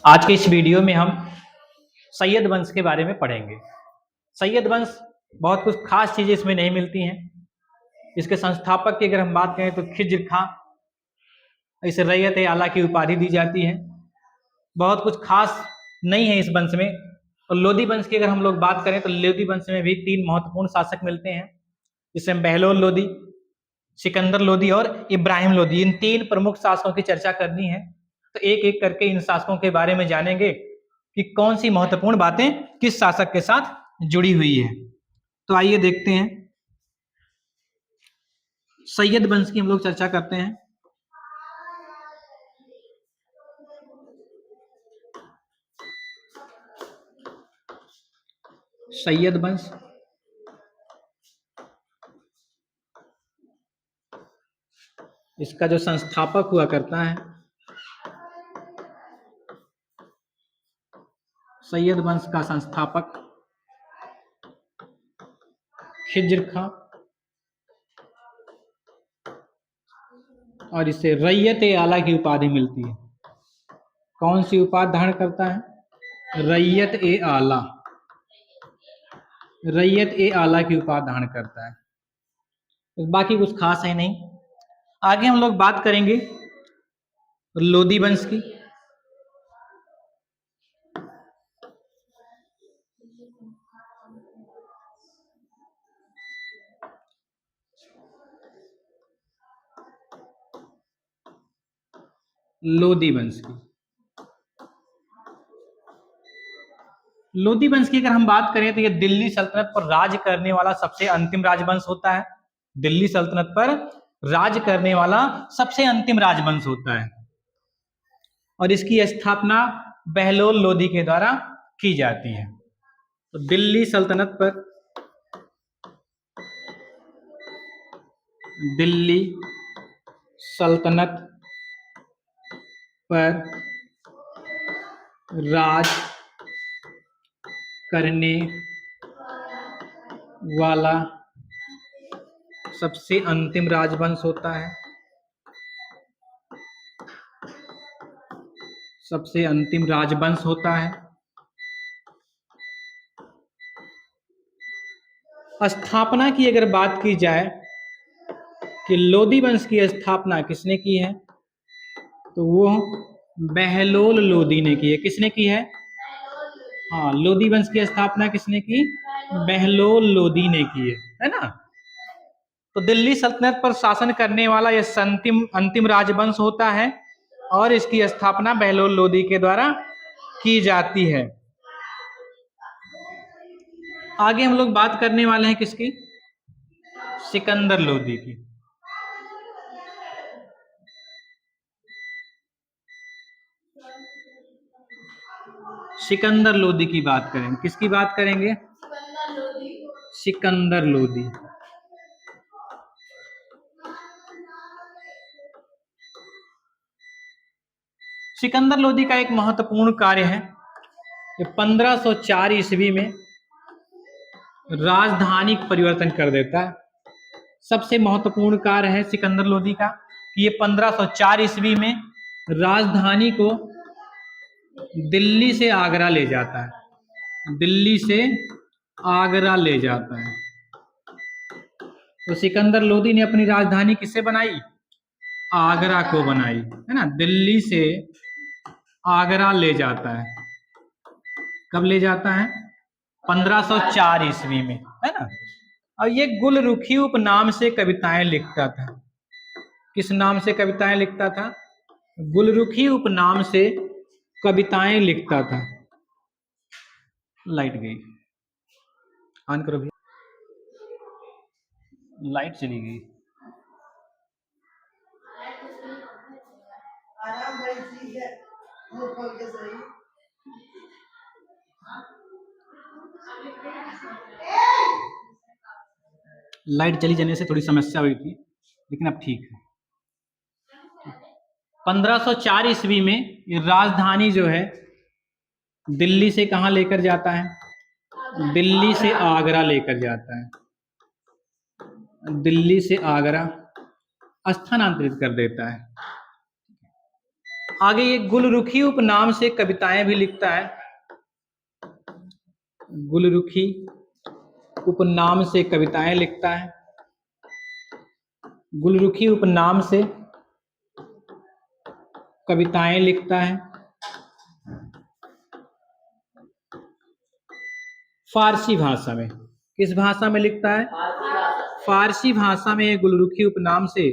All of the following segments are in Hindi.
आज के इस वीडियो में हम सैयद वंश के बारे में पढ़ेंगे। सैयद वंश बहुत कुछ खास चीजें इसमें नहीं मिलती हैं। इसके संस्थापक की अगर हम बात करें तो खिज्र खां, इसे रैयत ए आला की उपाधि दी जाती है। बहुत कुछ खास नहीं है इस वंश में। और लोदी वंश की अगर हम लोग बात करें तो लोदी वंश में भी 3 महत्वपूर्ण शासक मिलते हैं, जिसमें बहलोल लोदी, सिकंदर लोदी और इब्राहिम लोदी। इन 3 प्रमुख शासकों की चर्चा करनी है, तो एक एक करके इन शासकों के बारे में जानेंगे कि कौन सी महत्वपूर्ण बातें किस शासक के साथ जुड़ी हुई है। तो आइए देखते हैं। सैयद वंश की हम लोग चर्चा करते हैं। सैयद वंश इसका जो संस्थापक हुआ करता है, सैयद वंश का संस्थापक खिज्र खां, और इसे रैयत ए आला की उपाधि मिलती है। कौन सी उपाधि धारण करता है? रैयत ए आला। रैयत ए आला की उपाधि धारण करता है। बाकी कुछ खास है नहीं। आगे हम लोग बात करेंगे लोदी वंश की। लोदी वंश की लोदी वंश की अगर हम बात करें तो यह दिल्ली सल्तनत पर राज करने वाला सबसे अंतिम राजवंश होता है। दिल्ली सल्तनत पर राज करने वाला सबसे अंतिम राजवंश होता है, और इसकी स्थापना बहलोल लोदी के द्वारा की जाती है। तो दिल्ली सल्तनत पर राज करने वाला सबसे अंतिम राजवंश होता है। सबसे अंतिम राजवंश होता है। स्थापना की अगर बात की जाए कि लोदी वंश की स्थापना किसने की है, तो वो बहलोल लोदी ने की है। किसने की है? हाँ, लोदी वंश की स्थापना किसने की? बहलोल लोदी ने की है ना। तो दिल्ली सल्तनत पर शासन करने वाला यह अंतिम राजवंश होता है, और इसकी स्थापना बहलोल लोदी के द्वारा की जाती है। आगे हम लोग बात करने वाले हैं किसकी? सिकंदर लोदी की। सिकंदर लोदी की बात करेंगे। किसकी बात करेंगे? सिकंदर लोदी। सिकंदर लोदी का एक महत्वपूर्ण कार्य है, 1504 ईस्वी में राजधानी परिवर्तन कर देता है। सबसे महत्वपूर्ण कार्य है सिकंदर लोदी का कि ये 1504 ईस्वी में राजधानी को दिल्ली से आगरा ले जाता है। दिल्ली से आगरा ले जाता है। तो सिकंदर लोदी ने अपनी राजधानी किससे बनाई? आगरा को बनाई, है ना। दिल्ली से आगरा ले जाता है। कब ले जाता है? 1504 ईस्वी में, है ना। और ये गुलरुखी उपनाम से कविताएं लिखता था। किस नाम से कविताएं लिखता था? गुलरुखी उपनाम से कविताएं लिखता था। लाइट गई, ऑन करो भैया। लाइट चली गई। लाइट चली जाने से थोड़ी समस्या हुई थी, लेकिन अब ठीक है। 1504 ईस्वी में ये राजधानी जो है दिल्ली से कहाँ लेकर जाता है? दिल्ली से आगरा लेकर जाता है। दिल्ली से आगरा स्थानांतरित कर देता है। आगे ये गुलरुखी उपनाम से कविताएं भी लिखता है। गुलरुखी उपनाम से कविताएं लिखता है। गुलरुखी उपनाम से कविताएं लिखता है। फारसी भाषा में। किस भाषा में लिखता है? फारसी भाषा में गुलरुखी उपनाम से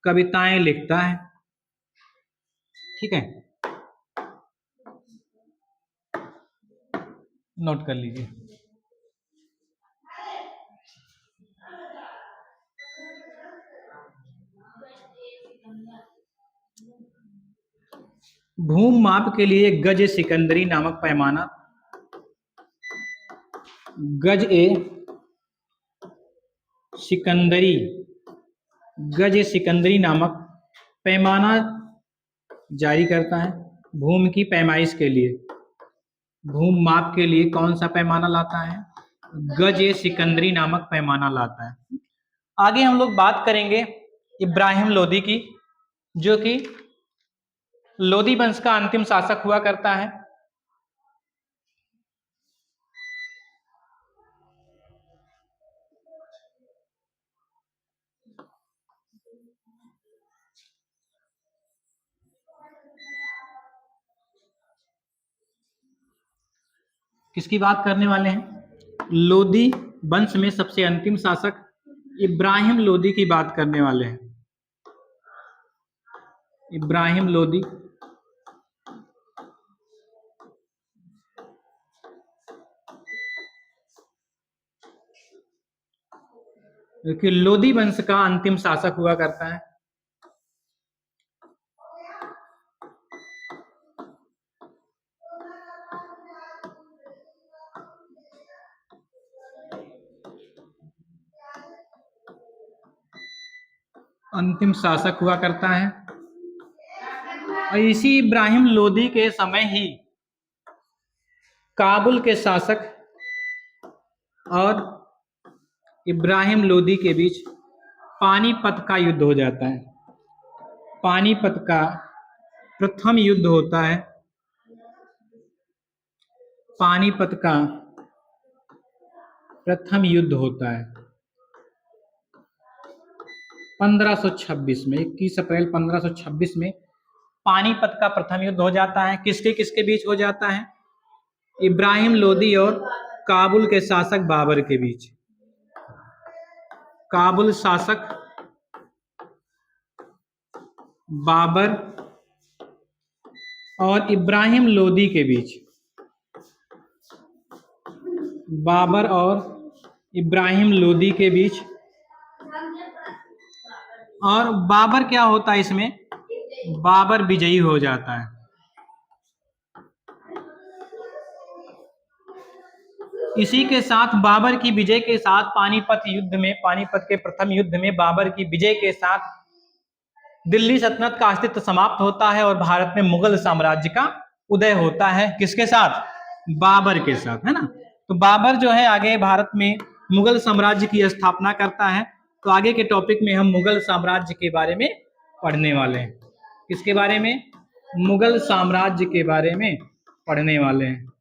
कविताएं लिखता है। ठीक है, नोट कर लीजिए। भूम माप के लिए गज सिकंदरी नामक पैमाना, गज ए सिकंदरी, गज ए सिकंदरी नामक पैमाना जारी करता है भूमि की पैमाइश के लिए। भूम माप के लिए कौन सा पैमाना लाता है? गज ए सिकंदरी नामक पैमाना लाता है। आगे हम लोग बात करेंगे इब्राहिम लोदी की, जो कि लोदी वंश का अंतिम शासक हुआ करता है। किसकी बात करने वाले हैं? लोदी वंश में सबसे अंतिम शासक इब्राहिम लोदी की बात करने वाले हैं। इब्राहिम लोदी जो कि लोदी वंश का अंतिम शासक हुआ करता है। अंतिम शासक हुआ करता है। और इसी इब्राहिम लोदी के समय ही काबुल के शासक और इब्राहिम लोदी के बीच पानीपत का युद्ध हो जाता है। पानीपत का प्रथम युद्ध होता है। पानीपत का प्रथम युद्ध होता है 1526 में। 21 अप्रैल 1526 में पानीपत का प्रथम युद्ध हो जाता है। किसके किसके बीच हो जाता है? इब्राहिम लोदी और काबुल के शासक बाबर के बीच। काबुल शासक बाबर और इब्राहिम लोदी के बीच। बाबर और इब्राहिम लोदी के बीच। और बाबर क्या होता है इसमें? बाबर विजयी हो जाता है। इसी के साथ बाबर की विजय के साथ पानीपत युद्ध में, पानीपत के प्रथम युद्ध में बाबर की विजय के साथ दिल्ली सल्तनत का अस्तित्व समाप्त होता है और भारत में मुगल साम्राज्य का उदय होता है। किसके साथ? बाबर के साथ, है ना। तो बाबर जो है आगे भारत में मुगल साम्राज्य की स्थापना करता है। तो आगे के टॉपिक में हम मुगल साम्राज्य के बारे में पढ़ने वाले हैं। किसके बारे में? मुगल साम्राज्य के बारे में पढ़ने वाले हैं।